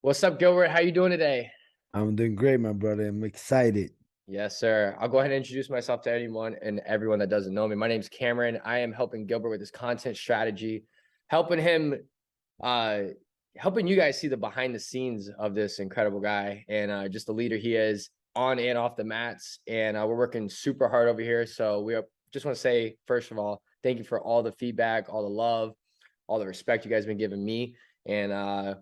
What's up, Gilbert? How you doing today? I'm doing great, my brother. I'm excited. Yes, sir. I'll go ahead and introduce myself to anyone and everyone that doesn't know me. My name's Cameron. I am helping Gilbert with his content strategy, helping him, uh, helping you guys see the behind the scenes of this incredible guy and just the leader he is on and off the mats. And we're working super hard over here. So just want to say, first of all, thank you for all the feedback, all the love, all the respect you guys have been giving me. And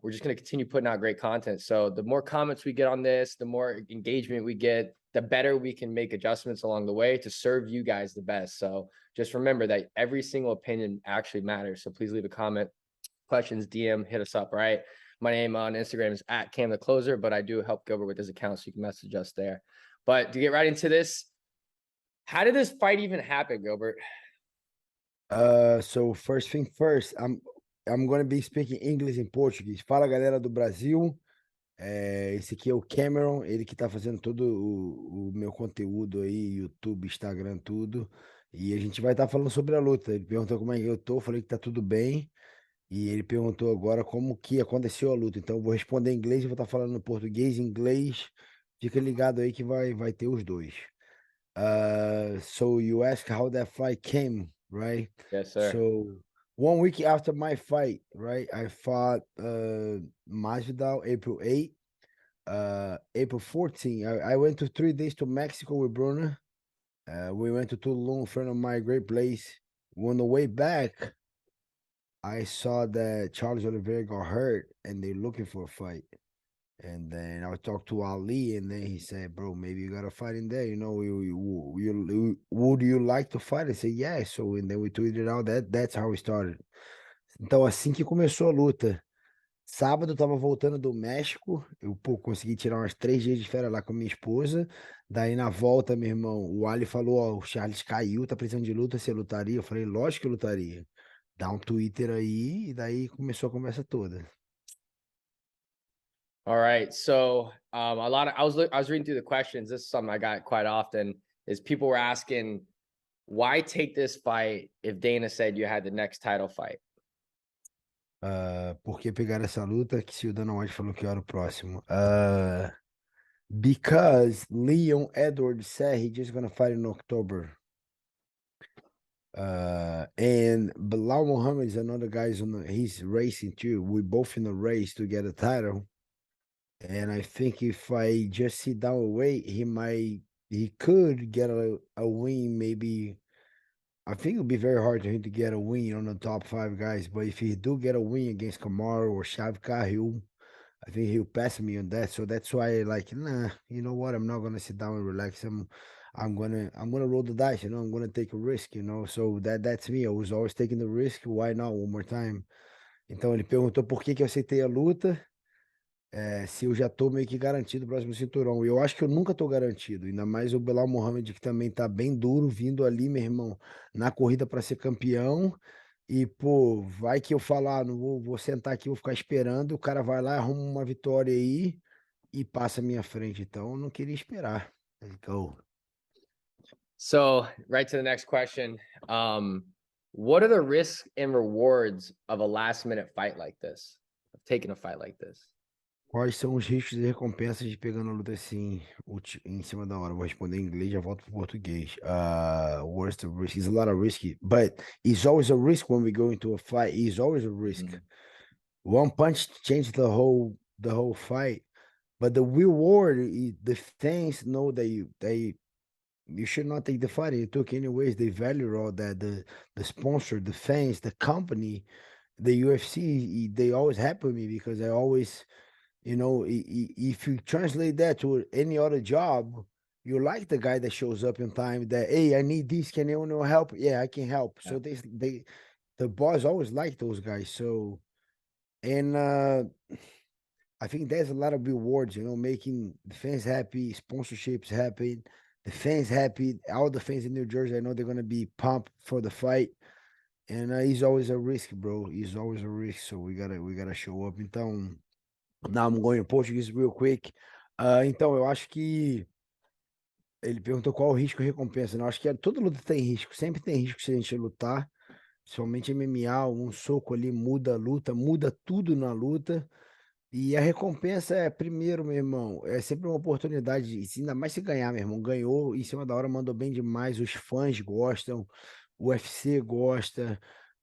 we're just going to continue putting out great content. So the more comments we get on this, the more engagement we get, the better we can make adjustments along the way to serve you guys the best. So just remember that every single opinion actually matters. So please leave a comment, questions, DM, hit us up. All right. My name on Instagram is at Cam the Closer, but I do help Gilbert with his account, so you can message us there. But to get right into this, how did this fight even happen, Gilbert? So first thing first, I'm gonna be speaking English and Portuguese. Fala, galera do Brasil. Esse aqui é o Cameron, ele que tá fazendo todo o meu conteúdo aí, YouTube, Instagram, tudo. E a gente vai estar falando sobre a luta. Ele perguntou como é que eu tô, falei que tá tudo bem. E ele perguntou agora como que aconteceu a luta. Então eu vou responder em inglês e vou estar falando português e inglês. Fica ligado aí que vai ter os dois. So you ask how that fight came, right? Yes, sir. So 1 week after my fight, right, I fought Masvidal April 8th. April 14th, I went to 3 days to Mexico with Bruno. We went to Tulum, a friend of my great place. On the way back, I saw that Charles Oliveira got hurt and they're looking for a fight. And then I talked to Ali, and then he said, "Bro, maybe you got to fight in there. Would you like to fight?" I said, "Yeah." So and then we tweeted out that's how we started. Então assim que começou a luta. Sábado eu tava voltando do México, pô, consegui tirar umas 3 dias de férias lá com a minha esposa. Daí na volta, meu irmão, o Ali falou: "Ó, o Charles caiu, tá precisando de luta, você lutaria?" Eu falei: "Lógico que eu lutaria." Dá um Twitter aí e daí começou a conversa toda. All right. So a lot of I was reading through the questions. This is something I got quite often is people were asking, why take this fight if Dana said you had the next title fight? Por que pegar essa luta? Que se o Dana White falou que era o próximo. Because Leon Edwards said he just gonna fight in October. And Belal Muhammad is another guy's he's racing too. We both in a race to get a title. And I think if I just sit down and wait, he could get a win. Maybe I think it'll be very hard for him to get a win on the top five guys. But if he do get a win against Kamaru or Shavkat, I think he'll pass me on that. So that's why like, nah, you know what? I'm not gonna sit down and relax. I'm gonna roll the dice, I'm gonna take a risk. So that's me. I was always taking the risk. Why not one more time? Então ele perguntou por que que eu aceitei a luta, se eu já tô meio que garantido o próximo cinturão. E eu acho que eu nunca tô garantido, ainda mais o Belal Muhammad, que também tá bem duro, vindo ali, meu irmão, na corrida para ser campeão. E, pô, vai que eu falar, não vou sentar aqui, vou ficar esperando, o cara vai lá, arruma uma vitória aí e passa à minha frente. Então, eu não queria esperar. Let's go. So right to the next question. What are the risks and rewards of a last minute fight like this? Of taking a fight like this? Quais são os riscos e recompensas de pegando a luta assim, em cima da hora? Vou responder em inglês, já volto pro português. What's the risk? It's a lot of risk, but it's always a risk when we go into a fight. It's always a risk. Mm. One punch changed the whole fight, but the reward, the fans know that you should not take the fight. You took anyways. They value all that. The sponsor, the fans, the company, the UFC. They always happy with me because I always, if you translate that to any other job, you like the guy that shows up in time. That, hey, I need this. Can anyone help? Yeah, I can help. Yeah. So the boss always like those guys. So and I think there's a lot of rewards, making the fans happy, sponsorships happy, the fans happy. All the fans in New Jersey, I know they're gonna be pumped for the fight. And he's always a risk, bro. He's always a risk. So we gotta show up. Então, now I'm going to Portuguese real quick. Então, eu acho que ele perguntou qual o risco e recompensa, né? Eu acho que toda luta tem risco, sempre tem risco se a gente lutar, principalmente MMA, um soco ali muda a luta, muda tudo na luta. E a recompensa é, primeiro, meu irmão, é sempre uma oportunidade, ainda mais se ganhar, meu irmão. Ganhou em cima da hora, mandou bem demais, os fãs gostam, o UFC gosta,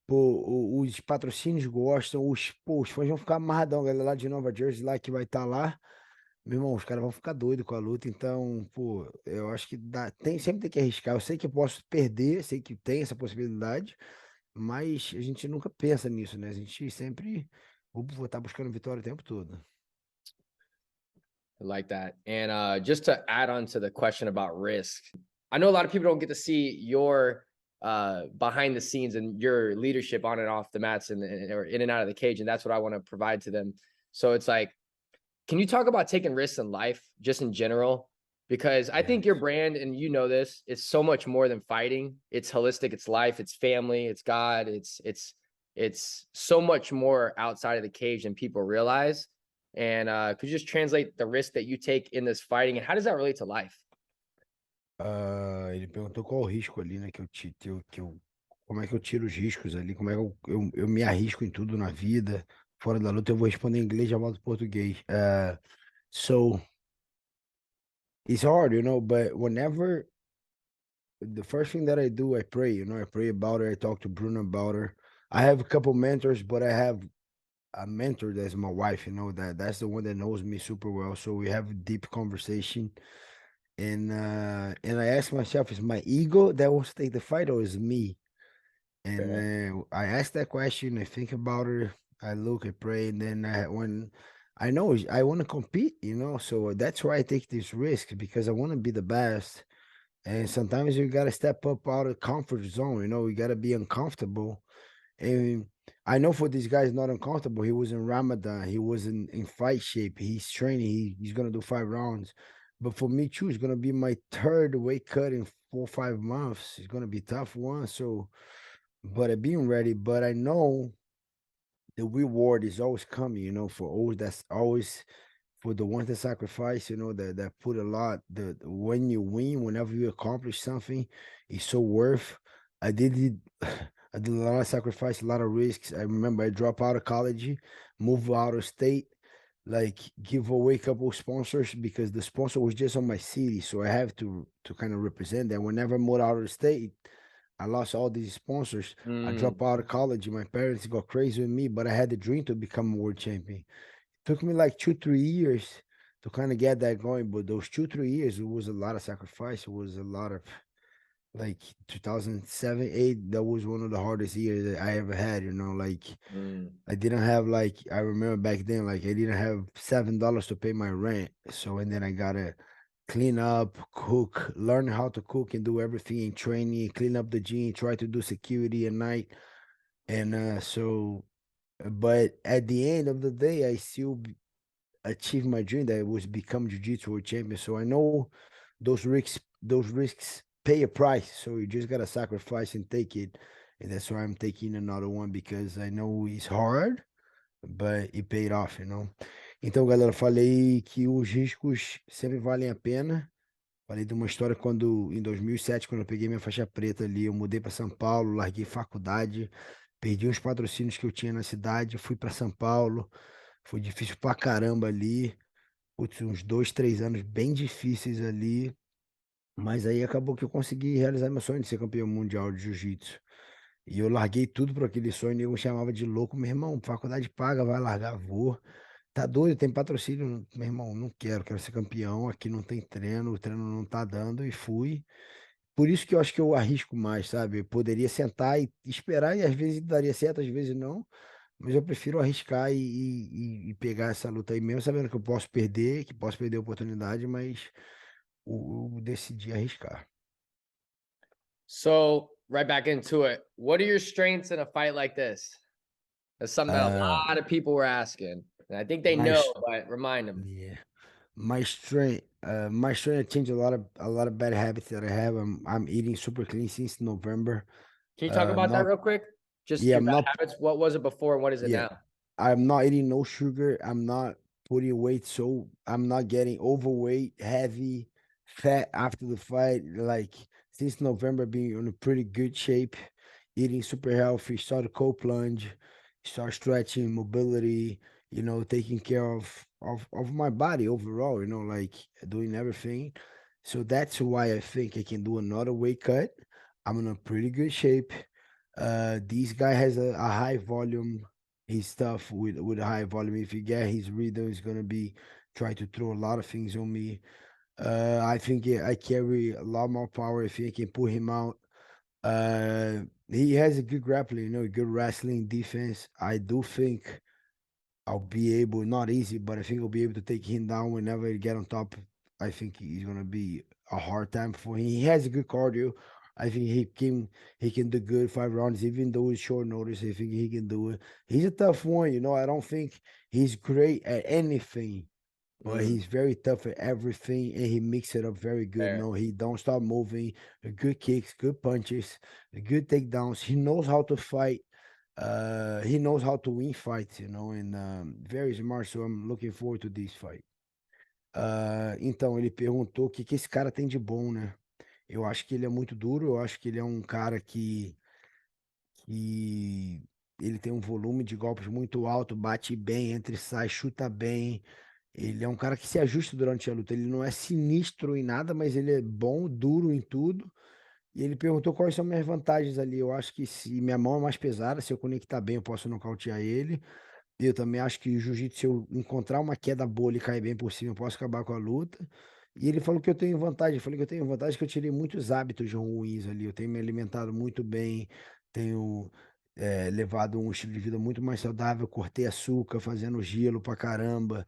pô, os patrocínios gostam, os fãs vão ficar amarradão, a galera lá de Nova Jersey lá que vai estar lá, meu irmão, os caras vão ficar doidos com a luta, então, pô, eu acho que sempre tem que arriscar. Eu sei que eu posso perder, sei que tem essa possibilidade, mas a gente nunca pensa nisso, né? A gente sempre vou estar buscando vitória o tempo todo. I like that. And just to add on to the question about risk, I know a lot of people don't get to see your behind the scenes and your leadership on and off the mats and or in and out of the cage, and that's what I want to provide to them. So it's like, can you talk about taking risks in life, just in general? Because I think your Yes. brand, and you know this, it's so much more than fighting. It's holistic. It's life. It's family. It's God. It's so much more outside of the cage than people realize. And could you just translate the risk that you take in this fighting, and how does that relate to life? Ah, ele perguntou qual o risco ali, né, como é que eu tiro os riscos ali, como é que eu me arrisco em tudo na vida, fora da luta, eu vou responder em inglês, já volto pro português. So, it's hard, but whenever, the first thing that I do, I pray, I pray about it, I talk to Bruno about it. I have a couple mentors, but I have a mentor that's my wife, that's the one that knows me super well, so we have a deep conversation. And I ask myself, is my ego that wants to take the fight or is me? And Fair. I ask that question, I think about it, I look, I pray, and then when I know I want to compete, so that's why I take this risk because I want to be the best. And sometimes you gotta step up out of comfort zone, you gotta be uncomfortable. And I know for this guy, it's not uncomfortable. He was in Ramadan. He was in fight shape. He's training. He's gonna do 5 rounds. But for me too, it's gonna be my third weight cut in 4 or 5 months. It's gonna be a tough one. So, but I being ready. But I know the reward is always coming. For always that's always for the ones that sacrifice, that put a lot. When you win, whenever you accomplish something, it's so worth. I did it. I did a lot of sacrifice, a lot of risks. I remember I dropped out of college, move out of state, like give away a couple of sponsors because the sponsor was just on my city, so I have to kind of represent that. Whenever I moved out of the state, I lost all these sponsors. I dropped Mm, out of college. My parents got crazy with me, but I had the dream to become a world champion. Took me like 2, 3 years to kind of get that going, but those 2, 3 years, it was a lot of sacrifice. It was a lot of like 2007, 8. That was one of the hardest years that I ever had. Like mm. I didn't have like I remember back then, like I didn't have $7 to pay my rent. So and then I gotta clean up, cook, learn how to cook and do everything in training, clean up the gym, try to do security at night, and But at the end of the day, I still achieve my dream that was become jiu-jitsu world champion. So I know those risks pay a price. So you just gotta sacrifice and take it. And that's why I'm taking another one because I know it's hard, but it paid off. Então, galera, falei que os riscos sempre valem a pena. Falei de uma história quando, em 2007, quando eu peguei minha faixa preta ali, eu mudei para São Paulo, larguei faculdade, perdi uns patrocínios que eu tinha na cidade, fui para São Paulo, foi difícil pra caramba ali, putz, uns 2, 3 anos bem difíceis ali, mas aí acabou que eu consegui realizar meu sonho de ser campeão mundial de jiu-jitsu. E eu larguei tudo por aquele sonho, e nego me chamava de louco, meu irmão, faculdade paga, vai largar, vou. Tá doido, tem patrocínio, meu irmão, não quero ser campeão, aqui não tem treino, o treino não tá dando, e fui. Por isso que eu acho que eu arrisco mais, sabe? Eu poderia sentar e esperar, e às vezes daria certo, às vezes não. Mas eu prefiro arriscar e pegar essa luta aí, mesmo sabendo que eu posso perder, que posso perder a oportunidade, mas eu decidi arriscar. So right back into it. What are your strengths in a fight like this? That's something that Uh, a lot of people were asking, and I think they my, know, s- but remind them. yeah, my strength changed a lot of bad habits that I have. I'm eating super clean since November. Can you talk about that Not, real quick? Just yeah, your I'm bad not habits. What was it before and what is it Yeah, now? I'm not eating no sugar. I'm not putting weight, so I'm not getting overweight, heavy, fat after the fight. Like since November, being in a pretty good shape, eating super healthy. Start a cold plunge, start stretching, mobility. taking care of my body overall, like doing everything. So that's why I think I can do another weight cut. I'm in a pretty good shape. This guy has a high volume. His stuff with a high volume. If you get his rhythm, he's gonna be trying to throw a lot of things on me. I think I carry a lot more power. I think I can pull him out. Uh, he has a good grappling, good wrestling defense. I do think I'll be able, not easy, but I think I'll be able to take him down whenever he get on top. I think he's gonna be a hard time for him. He has a good cardio. I think he can do good 5 rounds, even though it's short notice. I think he can do it. He's a tough one, I don't think he's great at anything, but Mm, he's very tough at everything, and he mix it up very good. fair. No, he don't stop moving. Good kicks, good punches, good takedowns. He knows how to fight. He knows how to win fights, and very smart. So I'm looking forward to this fight. Então, ele perguntou o que que esse cara tem de bom, né? Eu acho que ele é muito duro. Eu acho que ele é um cara que ele tem um volume de golpes muito alto, bate bem, entra e sai, chuta bem. Ele é um cara que se ajusta durante a luta. Ele não é sinistro em nada, mas ele é bom, duro em tudo. E ele perguntou quais são minhas vantagens ali. Eu acho que se minha mão é mais pesada, se eu conectar bem, eu posso nocautear ele. Eu também acho que o jiu-jitsu, se eu encontrar uma queda boa e cair bem por cima, eu posso acabar com a luta. E ele falou que eu tenho vantagem. Eu falei que eu tenho vantagem que eu tirei muitos hábitos ruins ali. Eu tenho me alimentado muito bem, tenho levado um estilo de vida muito mais saudável, cortei açúcar, fazendo gelo pra caramba.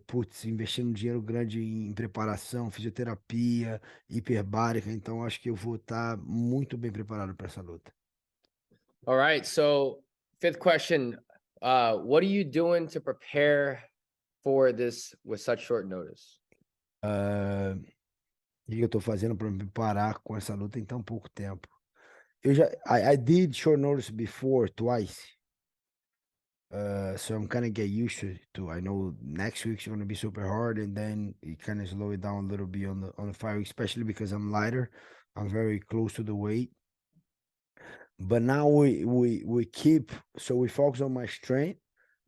Putz, investindo dinheiro grande em preparação, fisioterapia, hiperbárica. Então, acho que eu vou estar muito bem preparado para essa luta. All right. So, fifth question. What are you doing to prepare for this with such short notice? Ah, o que eu tô fazendo para me preparar com essa luta em tão pouco tempo? I did short notice before twice. So I'm kind of get used to. I know next week's going to be super hard, and then it kind of slow it down a little bit on the 5 week, especially because I'm lighter. I'm very close to the weight. But now we keep, so we focus on my strength.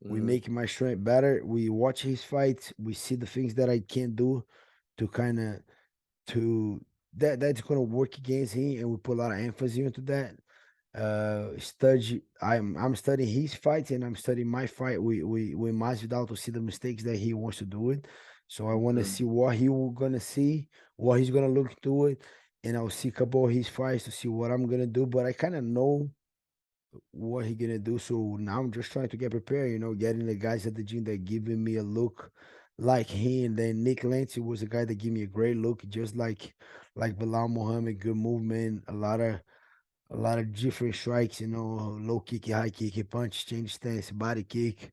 We Mm, make my strength better. We watch his fights. We see the things that I can do to kind of to that's gonna work against him, and we put a lot of emphasis into that. Study. I'm studying his fights, and I'm studying my fight. We must out to see the mistakes that he wants to do it. So I want to mm. see what he will gonna see, what he's gonna look to it, and I'll see a couple of his fights to see what I'm gonna do. But I kind of know what he gonna do. So now I'm just trying to get prepared, getting the guys at the gym that giving me a look like him. And then Nick Lancey was a guy that gave me a great look, just like Belal Muhammad, good movement, a lot of different strikes, low kick, high kick, punch, change stance, body kick,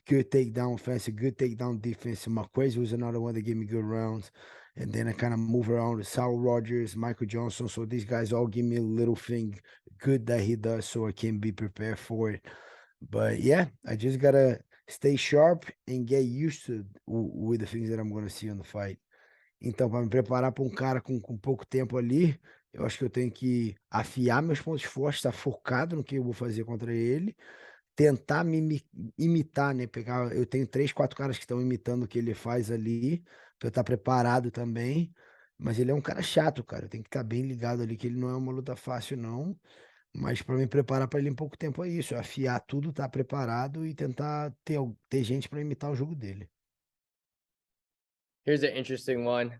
good takedown offense, a good takedown defense. Marquez was another one that gave me good rounds. And then I kind of move around with Sal Rogers, Michael Johnson. So these guys all give me a little thing good that he does so I can be prepared for it. But yeah, I just gotta stay sharp and get used to with the things that I'm gonna see on the fight. Então, para me preparar para um cara com pouco tempo ali, eu acho que eu tenho que afiar meus pontos fortes, estar focado no que eu vou fazer contra ele, tentar imitar, né? Pegar, eu tenho 3, 4 caras que estão imitando o que ele faz ali, para eu estar preparado também. Mas ele é um cara chato, cara. Eu tenho que estar bem ligado ali, que ele não é uma luta fácil, não. Mas para me preparar para ele em pouco tempo é isso, é afiar tudo, estar preparado e tentar ter gente para imitar o jogo dele. Here's an interesting one.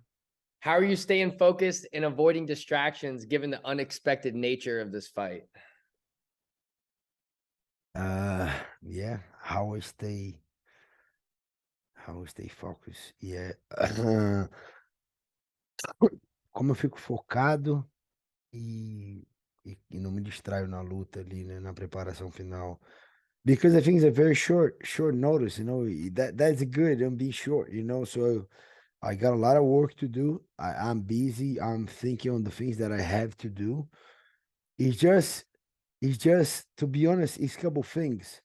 How are you staying focused and avoiding distractions given the unexpected nature of this fight? Yeah, how I stay focused. Yeah. Como eu fico focado e não me distraio na luta ali, né, na preparação final. Because I think it's a very short notice, that's good. I'm being short, so I got a lot of work to do. I'm busy. I'm thinking on the things that I have to do. It's just, to be honest, it's a couple things.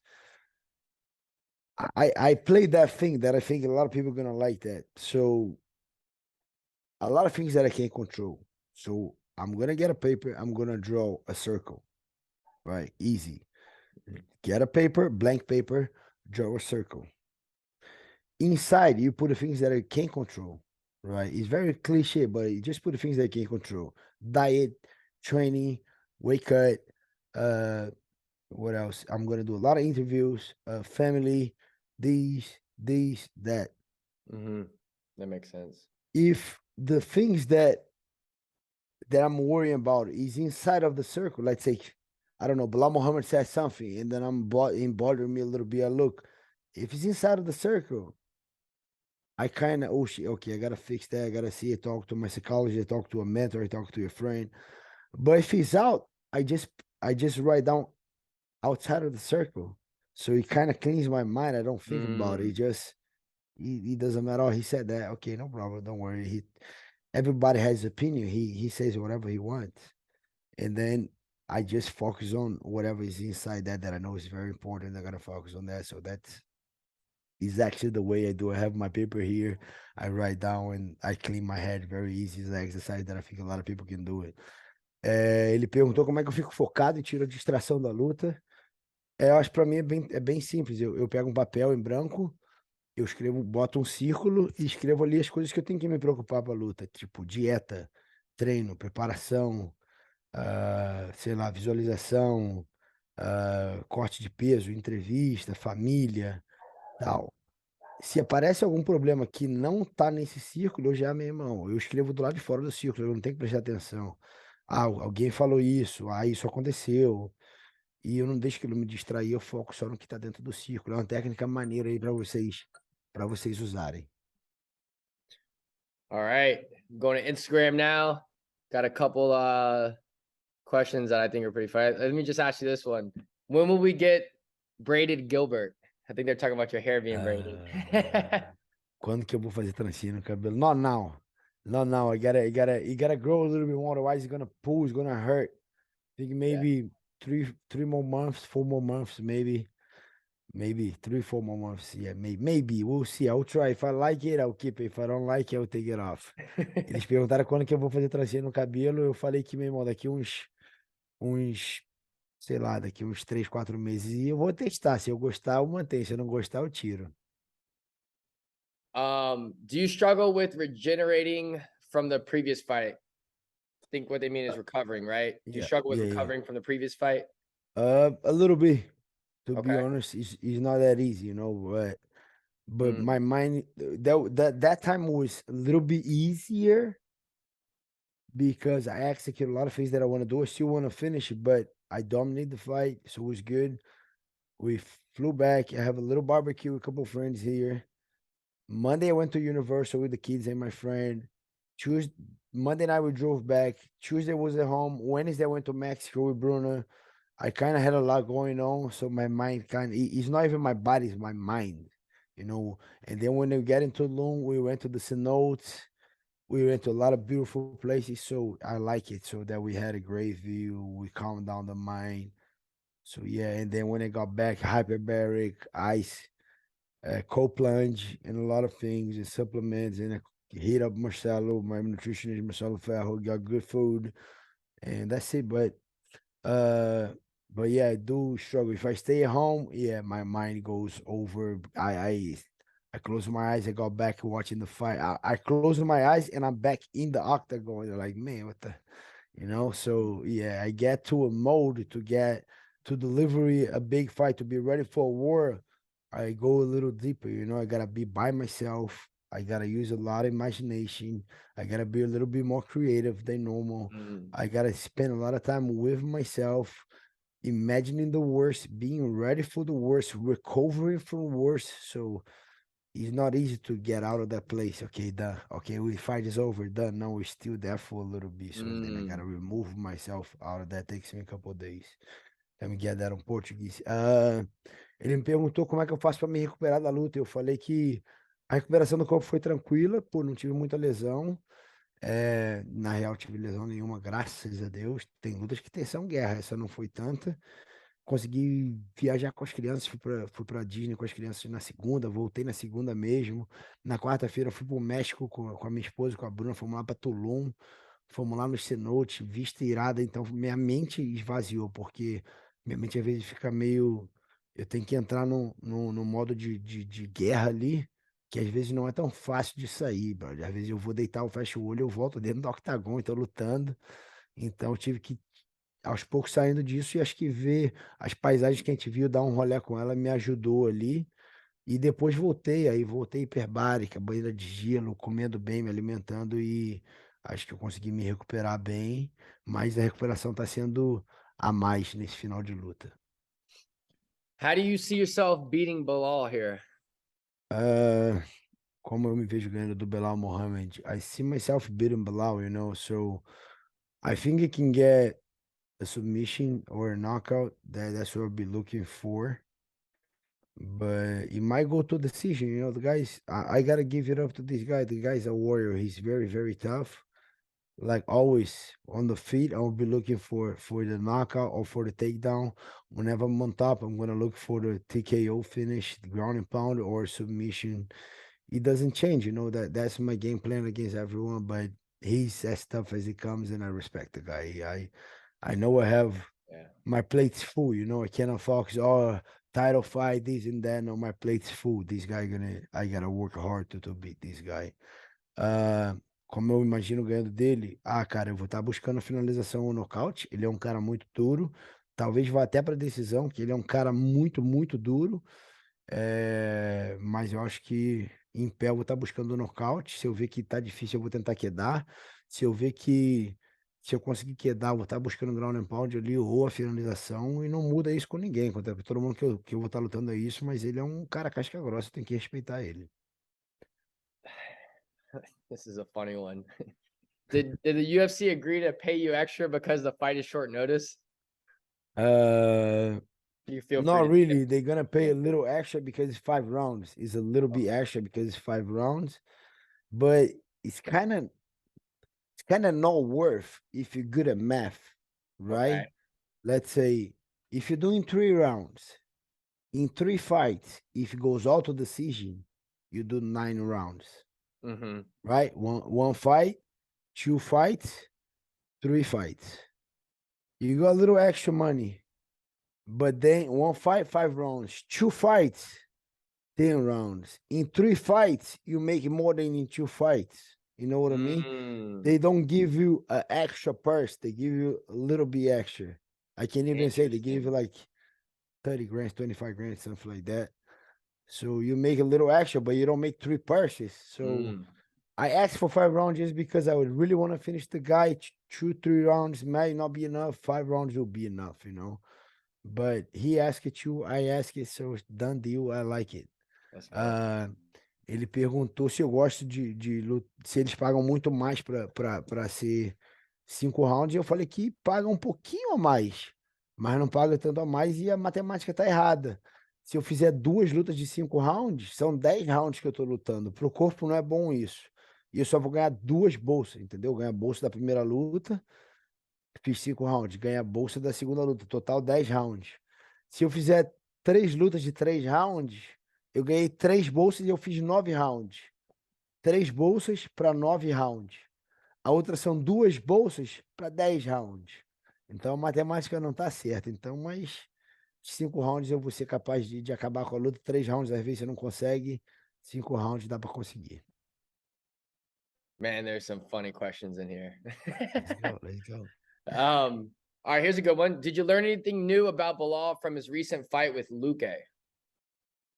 I played that thing that I think a lot of people are gonna like that. So a lot of things that I can't control. So I'm gonna get a paper. I'm gonna draw a circle. Right, easy. Get a paper, blank paper. draw a circle. Inside, you put the things that you can control, right? It's very cliche, but you just put the things that you can control. Diet, training, weight cut, uh, what else? I'm gonna do a lot of interviews, family, that. Mm-hmm. That makes sense. If the things that I'm worrying about is inside of the circle, let's say, I don't know, Bilal Muhammad says something, and then bothering me a little bit. I look, if it's inside of the circle, I kind of, oh shit, okay, I gotta fix that. I gotta see it, talk to my psychologist, talk to a mentor, talk to a friend. But if he's out, I just write down outside of the circle. So it kind of cleans my mind. I don't think about it. Mm. He doesn't matter. He said that. Okay, no problem. Don't worry. Everybody has opinion. He says whatever he wants. And then I just focus on whatever is inside that I know is very important. I gotta focus on that. So that's is actually the way I do. I have my paper here. I write down and I clean my head very easy. It's an exercise that I think a lot of people can do it. Ele perguntou como é que eu fico focado e tiro a distração da luta. Eu acho que pra mim é bem simples. Eu pego um papel em branco, eu escrevo, boto um círculo e escrevo ali as coisas que eu tenho que me preocupar pra luta, tipo dieta, treino, preparação, sei lá, visualização, corte de peso, entrevista, família, tal. Se aparece algum problema que não tá nesse círculo, eu já, meu irmão, eu escrevo do lado de fora do círculo, eu não tenho que prestar atenção. Alguém falou isso, isso aconteceu. E eu não deixo aquilo me distrair, eu foco só no que tá dentro do círculo. É uma técnica maneira aí para vocês usarem. All right. Going to Instagram now. Got a couple questions that I think are pretty funny. Let me just ask you this one. When will we get braided Gilbert? I think they're talking about your hair being braided. Quando que eu vou fazer trancinha no cabelo? Not now. Not now. You gotta grow a little bit more, otherwise it's gonna pull, it's gonna hurt. I think Yeah. maybe three more months, 4 more months, maybe. Maybe 3, 4 more months. Yeah, maybe. We'll see. I'll try. If I like it, I'll keep it. If I don't like it, I'll take it off. Eles perguntaram quando que eu vou fazer trancinha no cabelo. Eu falei que, meu irmão, daqui uns, sei lá, daqui uns 3, 4 meses. E eu vou testar. Se eu gostar, eu mantenho. Se eu não gostar, eu tiro. Do you struggle with regenerating from the previous fight? I think what they mean is recovering, right? Do you Yeah, struggle with yeah, yeah. recovering from the previous fight? A little bit. To be Okay. honest, it's not that easy, but Mm, my mind that time was a little bit easier because I executed a lot of things that I want to do. I still want to finish it, but I dominated the fight, so it was good. We flew back. I have a little barbecue with a couple of friends here. Monday I went to Universal with the kids and my friend. Tuesday, Monday night we drove back. Tuesday was at home. Wednesday I went to Mexico with Bruno. I kind of had a lot going on, so my mind it's not even my body, it's my mind. And then when we get into Loon, we went to the cenotes. We went to a lot of beautiful places, so I like it. So that we had a great view. We calmed down the mind. So yeah, and then when I got back, hyperbaric, ice, cold plunge, and a lot of things and supplements, and I hit up Marcelo, my nutritionist Marcelo Ferro, got good food, and that's it. Uh, but yeah, I do struggle. If I stay at home, yeah, my mind goes over. I close my eyes. I got back watching the fight. I close my eyes and I'm back in the octagon. They're like, man, what the. So yeah, I get to a mode to get to delivery a big fight to be ready for a war. I go a little deeper. I gotta be by myself. I gotta use a lot of imagination. I gotta be a little bit more creative than normal. mm, I gotta spend a lot of time with myself, imagining the worst, being ready for the worst, recovering from worst. So it's not easy to get out of that place. Okay, done. Okay, we fight is over, done. No, we're still there for a little bit. So then I gotta mm. remove myself out of that. Takes me a couple of days. Let me get that on Portuguese. Ele me perguntou como é que eu faço para me recuperar da luta. Eu falei que a recuperação do corpo foi tranquila, pô, não tive muita lesão. Na real, tive lesão nenhuma, graças a Deus. Tem lutas que são guerra, essa não foi tanta. Consegui viajar com as crianças, fui pra Disney com as crianças na segunda, voltei na segunda mesmo. Na quarta-feira fui pro México com a minha esposa, com a Bruna, fomos lá pra Tulum, fomos lá nos cenotes, vista irada, então minha mente esvaziou, porque minha mente às vezes fica meio. eu tenho que entrar no modo de guerra ali, que às vezes não é tão fácil de sair, brother. Às vezes eu vou deitar, eu fecho o olho, eu volto dentro do octagon e tô lutando. Então eu tive que, aos poucos, saindo disso e acho que ver as paisagens que a gente viu, dar um rolê com ela, me ajudou ali. E depois voltei, aí voltei hiperbárica, banheira de gelo, comendo bem, me alimentando e acho que eu consegui me recuperar bem, mas a recuperação tá sendo a mais nesse final de luta. How do you see yourself beating Belal here? Ah, como eu me vejo ganhando do Belal Mohammed, I see myself beating Belal, so I think I can get a submission or a knockout. That's what I'll be looking for. But it might go to decision. The guys, I gotta give it up to this guy. The guy's a warrior. He's very, very tough. Like always on the feet, I'll be looking for the knockout or for the takedown. Whenever I'm on top, I'm gonna look for the TKO finish, the ground and pound or submission. It doesn't change, that's my game plan against everyone, but he's as tough as he comes and I respect the guy. I know I have Yeah. my plate's full, I cannot focus title fight, this and that. No, my plate's full. This guy I gotta work hard to beat this guy. Ah, como eu imagino ganhando dele, cara, eu vou estar buscando a finalização ou nocaute. Ele é um cara muito duro. Talvez vá até para decisão, que ele é um cara muito, muito duro. Mas eu acho que em pé eu vou estar buscando o nocaute. Se eu ver que tá difícil, eu vou tentar quedar. Se eu ver que se eu conseguir quedar, eu vou estar buscando ground and pound ali ou a finalização. E não muda isso com ninguém. Contra todo mundo que eu vou estar lutando é isso, mas ele é um cara casca grossa, tem que respeitar ele. This is a funny one. Did the UFC agree to pay you extra because the fight is short notice? Uh, You feel free Not to say really. They're gonna pay a it. little extra because it's 5 rounds. It's a little bit Okay. extra because it's 5 rounds, but it's kind of not worth if you're good at math, Okay. right? Let's say if you're doing 3 rounds in 3 fights, if it goes all to decision, you do 9 rounds, Mm-hmm. right? One fight, 2 fights, 3 fights. You got a little extra money, but then one fight, 5 rounds, 2 fights, 10 rounds. In 3 fights, you make more than in 2 fights. You know what I mean? Mm, They don't give you an extra purse. They give you a little bit extra. I can even say they give you interesting. like 30 grand, 25 grand, something like that. So you make a little extra, but you don't make 3 purses. So Mm. I asked for 5 rounds just because I would really want to finish the guy. 2, 3 rounds might not be enough. 5 rounds will be enough. But he asked it too. I asked it, so it's done deal. I like it. Let's go. Ah, ele perguntou se eu gosto se eles pagam muito mais para ser 5 rounds. E eu falei que paga um pouquinho a mais, mas não paga tanto a mais e a matemática tá errada. Se eu fizer 2 lutas de 5 rounds, são 10 rounds que eu tô lutando. Pro corpo não é bom isso. E eu só vou ganhar 2 bolsas, entendeu? Ganhar a bolsa da primeira luta, fiz 5 rounds, ganhar a bolsa da segunda luta, total 10 rounds. Se eu fizer 3 lutas de 3 rounds, eu ganhei 3 bolsas e eu fiz 9 rounds. 3 bolsas para 9 rounds. A outra são 2 bolsas para 10 rounds. Então a matemática não tá certa. Então, mas 5 rounds eu vou ser capaz de acabar com a luta. 3 rounds, às vezes você não consegue. 5 rounds dá para conseguir. Man, there's some funny questions in here. Let's go, let's go. All right, here's a good one. Did you learn anything new about Bilal from his recent fight with Luke?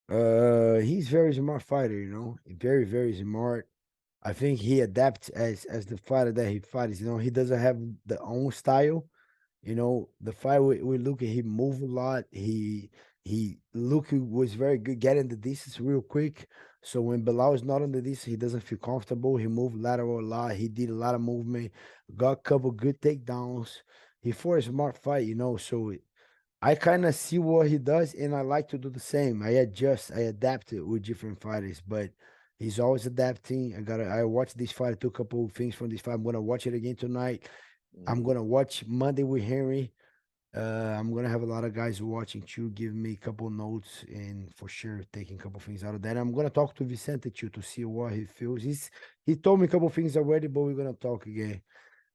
He's very smart fighter. Very, very smart. I think he adapts as the fighter that he fights. He doesn't have the own style. The fight with Luke, he moved a lot. He Luke was very good getting the distance real quick. So when Belal is not on the distance, he doesn't feel comfortable. He moved lateral a lot. He did a lot of movement, got a couple good takedowns. He fought a smart fight. So I kind of see what he does, and I like to do the same. I adjust, I adapt it with different fighters, but he's always adapting. I watched this fight. I took a couple of things from this fight. I'm gonna watch it again tonight. I'm Mm. gonna watch Monday with Henry. I'm gonna have a lot of guys watching too, give me a couple notes and for sure taking a couple things out of that. I'm gonna talk to Vicente too to see what he feels. He told me a couple things already, but we're gonna talk again.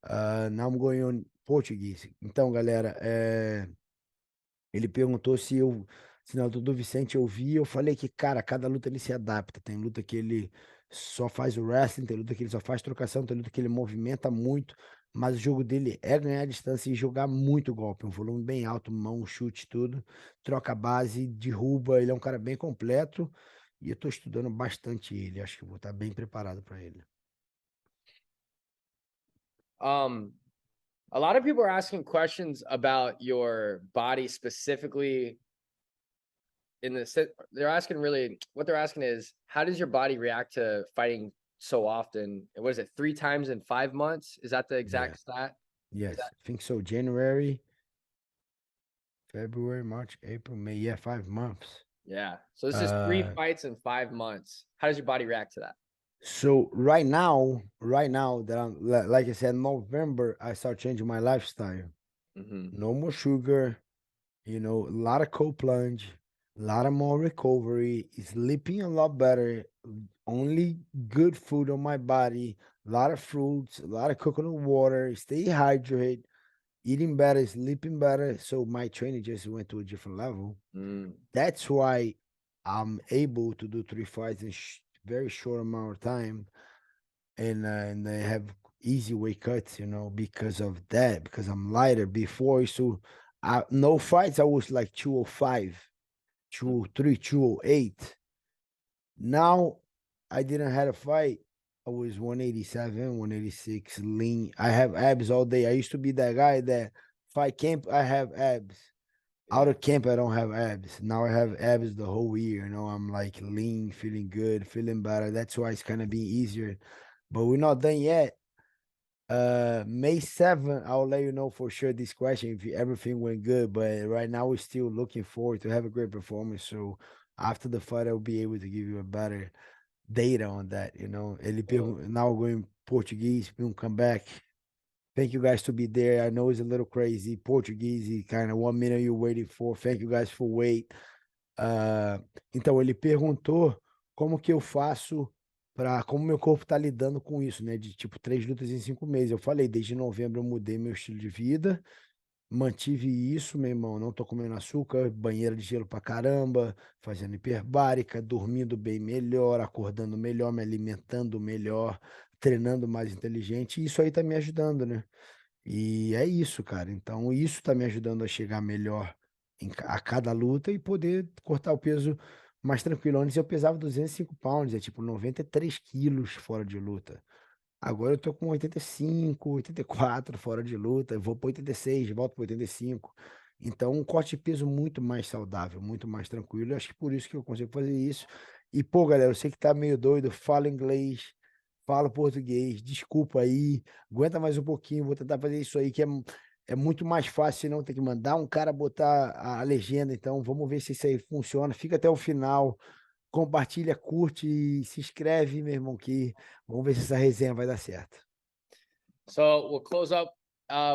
Now I'm going on Portuguese. Então, galera, ele perguntou esse na luta do Vicente eu vi, eu falei que, cara, cada luta ele se adapta. Tem luta que ele só faz o wrestling, tem luta que ele só faz trocação, tem luta que ele movimenta muito, mas o jogo dele é ganhar a distância e jogar muito golpe, um volume bem alto, mão, chute, tudo. Troca a base, derruba, ele é um cara bem completo e eu tô estudando bastante ele. Acho que eu vou estar bem preparado para ele. Um, a lot of people are asking questions about your body specifically they're asking really what they're asking is how does your body react to fighting so often? What is it, 3 times in 5 months? Is that the Yeah. exact stat? Is Yes. that I think so. January, February, March, April, May. Yeah, 5 months. yeah. So this is three Uh, fights in 5 months. How does your body react to that? so right now that like I said, November, I start changing my lifestyle. Hmm. No more sugar, a lot of cold plunge, a lot of more recovery, sleeping a lot better, only good food on my body, a lot of fruits, a lot of coconut water, stay hydrated, eating better, sleeping better. So my training just went to a different level. Mm. That's why I'm able to do 3 fights in very short amount of time, and I have easy weight cuts, because of that. Because I'm lighter. Before, so no fights. I was like 205, Mm. 203, 208. Now I didn't have a fight. I was 187, 186, lean. I have abs all day. I used to be that guy that fight camp, I have abs. Out Yeah. of camp, I don't have abs. Now I have abs the whole year. I'm like lean, feeling good, feeling better. That's why it's kind of being easier. But we're not done yet. May 7th, I'll let you know for sure this question if everything went good. But right now, we're still looking forward to have a great performance. So after the fight, I'll be able to give you a better data on that. Well, Now we're going Portuguese, we will come back. Thank you guys to be there. I know it's a little crazy. Portuguese, kind of 1 minute you're waiting for. Thank you guys for wait. Ah, então, ele perguntou como que eu faço como meu corpo tá lidando com isso, né? De tipo 3 lutas em 5 meses. Eu falei, desde novembro eu mudei meu estilo de vida, mantive isso, meu irmão. Não tô comendo açúcar, banheira de gelo pra caramba, fazendo hiperbárica, dormindo bem melhor, acordando melhor, me alimentando melhor, treinando mais inteligente. E isso aí tá me ajudando, né? E é isso, cara. Então, isso tá me ajudando a chegar melhor a cada luta e poder cortar o peso mais tranquilo. Antes eu pesava 205 pounds, é tipo 93 quilos fora de luta. Agora eu tô com 85, 84 fora de luta. Eu vou para 86, volto para 85. Então, um corte de peso muito mais saudável, muito mais tranquilo. Eu acho que por isso que eu consigo fazer isso. E, pô, galera, eu sei que tá meio doido, fala inglês, fala português, desculpa aí, aguenta mais um pouquinho, vou tentar fazer isso aí, que é muito mais fácil não ter que mandar um cara botar a legenda. Então, vamos ver se isso aí funciona. Fica até o final, compartilha, curte e se inscreve, meu irmão, que vamos ver se essa resenha vai dar certo. so we'll close up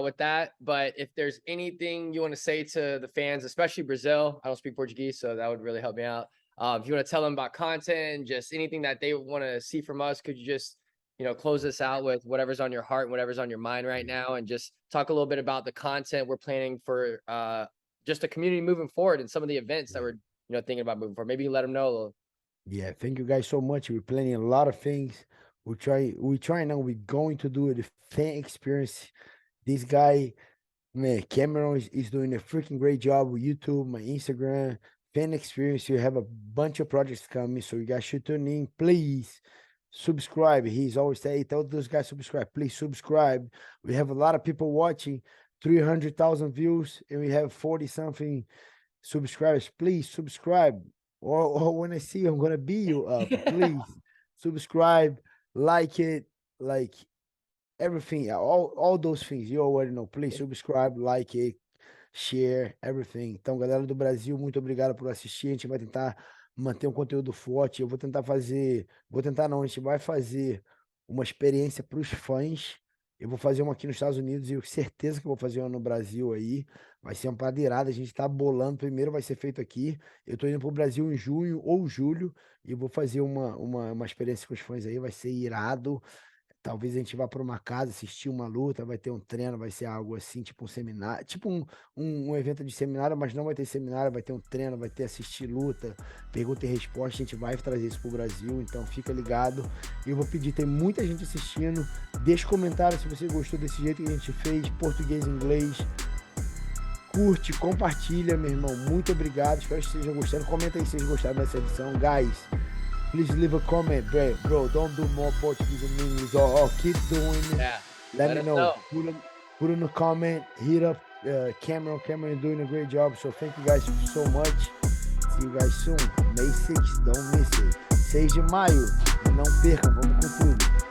with that. But if there's anything you want to say to the fans, especially Brazil, I don't speak Portuguese, so that would really help me out. If you want to tell them about content and just anything that they want to see from us, could you just close this out with whatever's on your heart and whatever's on your mind right now, and just talk a little bit about the content we're planning for just the community moving forward and some of the events that Yeah. we're thinking about moving forward. Maybe you let them know a little. Yeah, thank you guys so much. We're planning a lot of things. We try now. We're going to do the fan experience. This guy, man, Cameron is doing a freaking great job with YouTube, my Instagram, fan experience. You have a bunch of projects coming, so you guys should tune in. Please subscribe. He's always saying, tell those guys subscribe. Please subscribe. We have a lot of people watching, 300,000 views, and we have 40 something subscribers. Please subscribe. Or when I see you, I'm gonna beat you up. Please subscribe, like it, like everything, all those things you already know. Please subscribe, like it, share, everything. Então, galera do Brasil, muito obrigado por assistir. A gente vai tentar manter um conteúdo forte. Eu vou tentar não, a gente vai fazer uma experiência para os fãs. Eu vou fazer uma aqui nos Estados Unidos e eu certeza que eu vou fazer uma no Brasil aí. Vai ser uma parada irada. A gente tá bolando. Primeiro vai ser feito aqui. Eu tô indo pro Brasil em junho ou julho e eu vou fazer uma experiência com os fãs aí. Vai ser irado. Talvez a gente vá para uma casa assistir uma luta, vai ter um treino, vai ser algo assim, tipo um seminário, tipo um evento de seminário, mas não vai ter seminário, vai ter um treino, vai ter assistir luta, pergunta e resposta, a gente vai trazer isso pro Brasil, então fica ligado. E eu vou pedir, tem muita gente assistindo, deixa comentário se você gostou desse jeito que a gente fez, português e inglês. Curte, compartilha, meu irmão. Muito obrigado. Espero que estejam gostando. Comenta aí se vocês gostaram dessa edição. Guys, please leave a comment, bro. Don't do more Portuguese and English or keep doing it. Yeah. Let me us know. Put in a comment. Hit up Cameron. Cameron is doing a great job. So thank you guys so much. See you guys soon. May 6th. Don't miss it. 6 de maio. Não percam. Vamos com tudo.